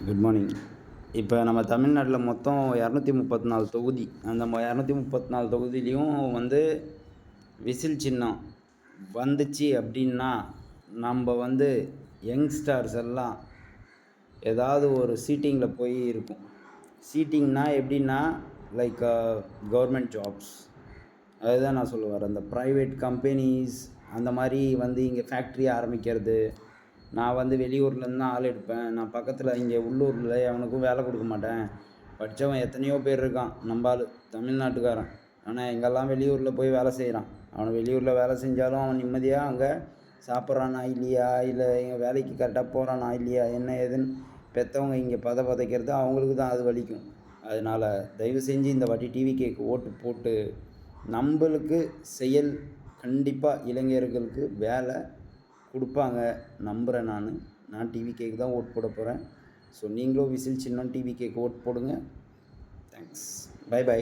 Good morning. இப்போ நம்ம தமிழ்நாட்டில் மொத்தம் 234 தொகுதி. அந்த 234 தொகுதியிலையும் வந்து விசில் சின்னம் வந்துச்சு அப்படின்னா, நம்ம வந்து யங்ஸ்டர்ஸ் எல்லாம் ஏதாவது ஒரு சீட்டிங்கில் போய் இருக்கும். சீட்டிங்னா எப்படின்னா, லைக் கவர்மெண்ட் ஜாப்ஸ். அதுதான் நான் சொல்ல வரேன். அந்த ப்ரைவேட் கம்பெனிஸ் அந்த மாதிரி வந்து இங்கே ஃபேக்ட்ரி ஆரம்பிக்கிறது. நான் வந்து வெளியூர்லேருந்து தான் ஆள் எடுப்பேன். நான் பக்கத்தில் இங்கே உள்ளூரில் எவனுக்கும் வேலை கொடுக்க மாட்டேன். படித்தவன் எத்தனையோ பேர் இருக்கான் நம்ம ஆள், தமிழ்நாட்டுக்காரன். ஆனால் எங்கெல்லாம் வெளியூரில் போய் வேலை செய்கிறான். அவன் வெளியூரில் வேலை செஞ்சாலும் அவன் நிம்மதியாக அங்கே சாப்பிட்றானா இல்லையா, இல்லை எங்கள் வேலைக்கு கரெக்டாக போகிறானா இல்லையா, என்ன ஏதுன்னு பெற்றவங்க இங்கே பதைக்கிறது அவங்களுக்கு தான் அது வலிக்கும். அதனால் தயவு செஞ்சு இந்த வாட்டி டிவிகேக்கு ஓட்டு போட்டு நம்மளுக்கு செயல் கண்டிப்பாக இளைஞர்களுக்கு வேலை கொடுப்பாங்க நம்புகிறேன். நான் டிவிகேக்கு தான் ஓட் போட போகிறேன். ஸோ நீங்களும் விசில் சின்னம் டிவிகேக்கு ஓட் போடுங்க. தேங்க்ஸ். பை.